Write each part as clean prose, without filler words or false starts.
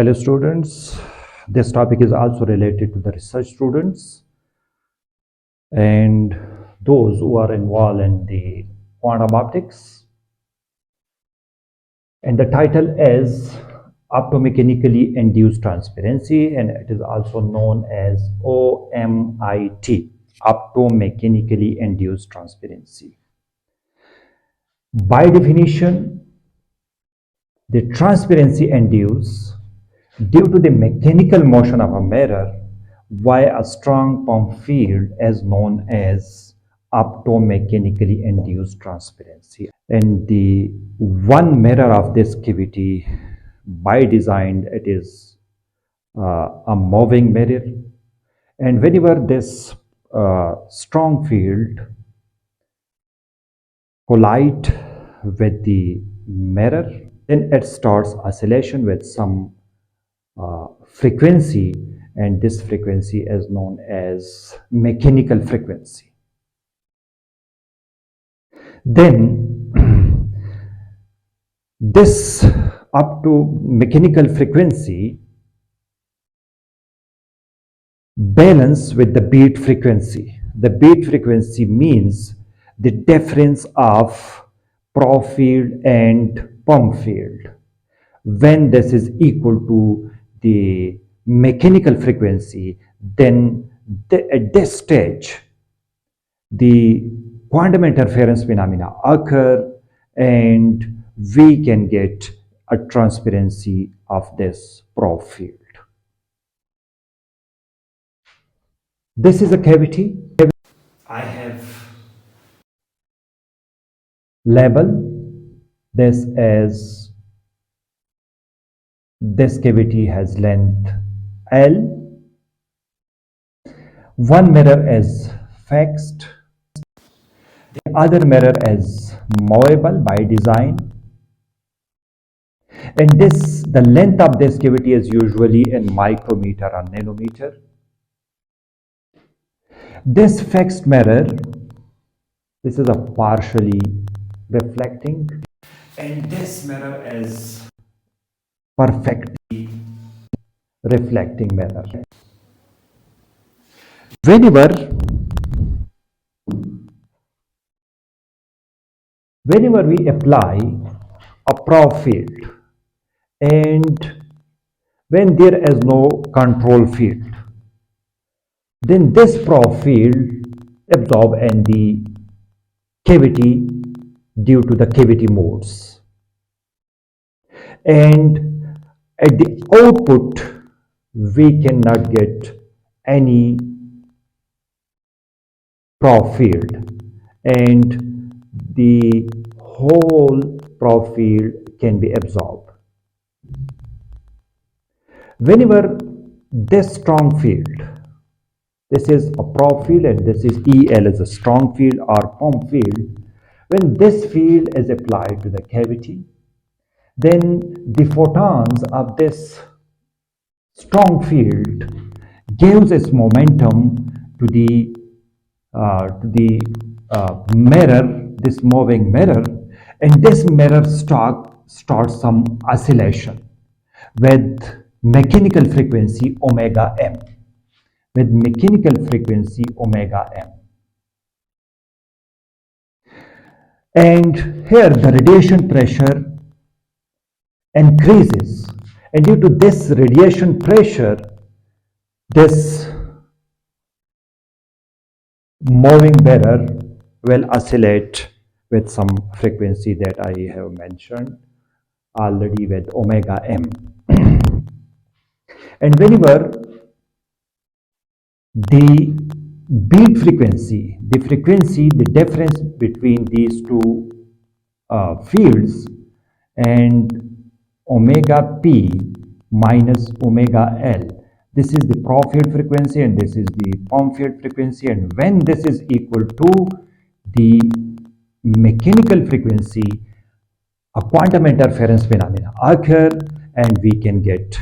Hello students, this topic is also related to the research students and those who are involved in the quantum optics, and the title is Optomechanically Induced Transparency, and it is also known as OMIT, Optomechanically Induced Transparency. By definition, the transparency induced due to the mechanical motion of a mirror via a strong pump field is known as optomechanically induced transparency. And the one mirror of this cavity, by design, it is a moving mirror. And whenever this strong field collide with the mirror, then it starts oscillation with some frequency, and this frequency is known as mechanical frequency. Then this up to mechanical frequency balance with the beat frequency. The beat frequency means the difference of probe field and pump field. When this is equal to the mechanical frequency, then at this stage, the quantum interference phenomena occur and we can get a transparency of this probe field. This is a cavity. I have labeled this as this cavity has length L. One mirror is fixed, the other mirror is movable by design, and the length of this cavity is usually in micrometer or nanometer. This fixed mirror, this is a partially reflecting, and this mirror is perfectly reflecting mirror. Whenever we apply a probe field and when there is no control field, then this probe field absorb in the cavity due to the cavity modes, and at the output we cannot get any probe field, and the whole probe field can be absorbed. Whenever this strong field, this is a probe field and this is EL is a strong field or pump field, when this field is applied to the cavity, then the photons of this strong field gives its momentum to the mirror, this moving mirror, and this mirror starts some oscillation with mechanical frequency omega m. With mechanical frequency omega m. And here the radiation pressure increases, and due to this radiation pressure, this moving mirror will oscillate with some frequency that I have mentioned already with omega m. And whenever the beat frequency, the difference between these two fields, and omega p minus omega L, this is the probe field frequency and this is the pump field frequency, and when this is equal to the mechanical frequency, a quantum interference phenomena occur and we can get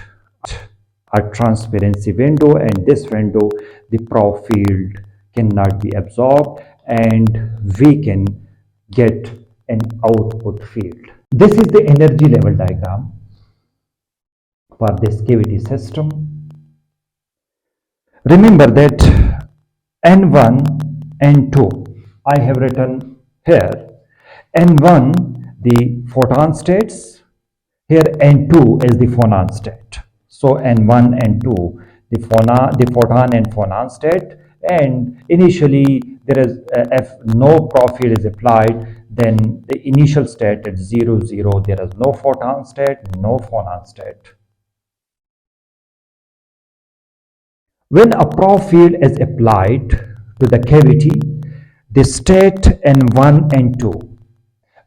a transparency window, and this window the probe field cannot be absorbed and we can get an output field. This is the energy level diagram. for this cavity system. Remember that N1, N2, I have written here. N1, the photon states, here N2 is the phonon state. So N1, N2, the photon and phonon state, and initially there is if no prof field is applied, then the initial state at 0, 0, there is no photon state, no phonon state. When a prof field is applied to the cavity, the state N1 and 2,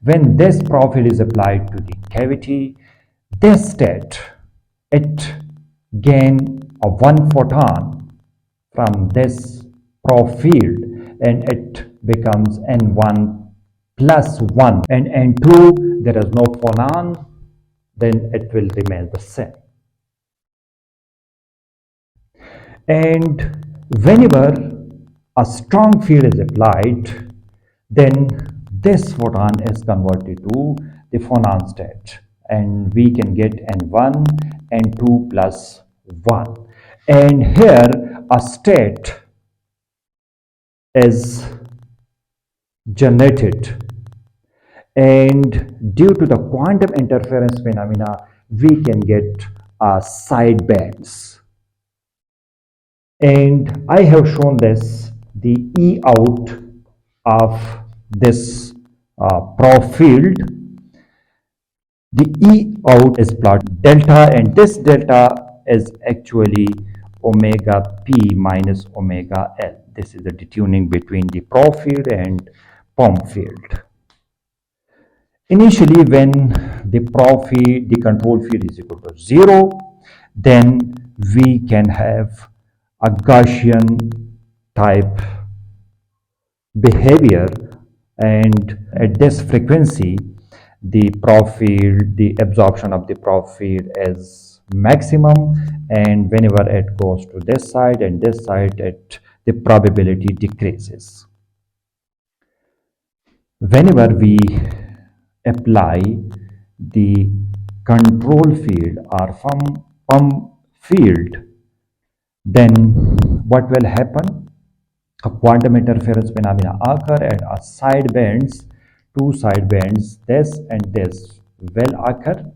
when this prof field is applied to the cavity, this state, it gain a one photon from this prof field and it becomes N1 plus 1, and N2 there is no phonon, then it will remain the same. And whenever a strong field is applied, then this photon is converted to the phonon state, and we can get N1 and 2 plus 1. And here a state is generated, and due to the quantum interference phenomena, we can get side bands. And I have shown this, the E out of this prof field. The E out is plotted delta, and this delta is actually omega P minus omega L. This is the detuning between the prof field and POM field. Initially, when the prof field, the control field is equal to 0, then we can have a Gaussian type behavior, and at this frequency the prof field, the absorption of the prof field is maximum, and whenever it goes to this side and this side, the probability decreases. Whenever we apply the control field or POM field, then what will happen? A quantum interference phenomena occur, and a side bands, two side bands, this and this will occur,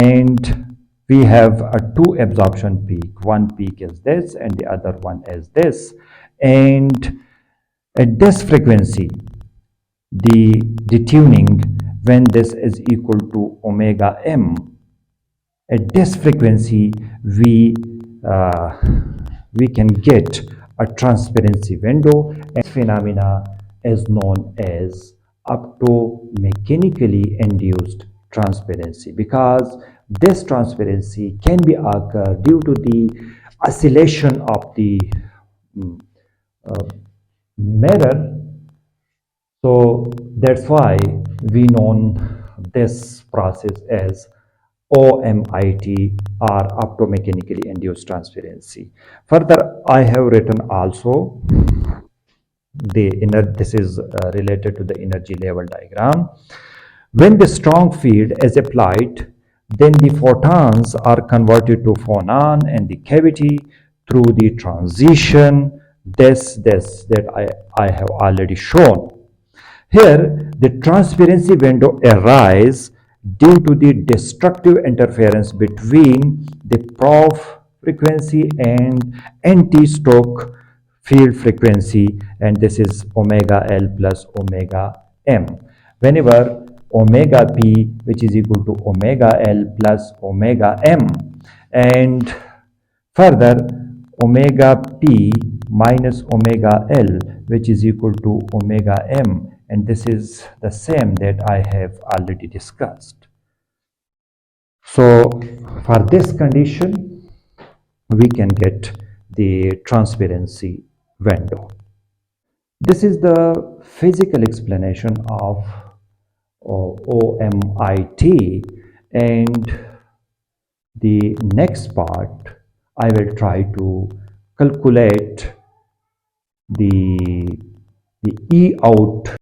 and we have a two absorption peak. One peak is this and the other one is this, and at this frequency the detuning, when this is equal to omega m, at this frequency we can get a transparency window, and phenomena is known as optomechanically induced transparency, because this transparency can be occur due to the oscillation of the mirror. So that's why we know this process as OMIT, or optomechanically induced transparency. Further, I have written also this is related to the energy level diagram. When the strong field is applied, then the photons are converted to phonon in the cavity through the transition that I have already shown. Here, the transparency window arises due to the destructive interference between the prof frequency and anti-Stokes field frequency, and this is omega L plus omega M. Whenever omega P, which is equal to omega L plus omega M, and further omega P minus omega L, which is equal to omega M, and this is the same that I have already discussed. So for this condition, we can get the transparency window. This is the physical explanation of OMIT, and the next part I will try to calculate the E out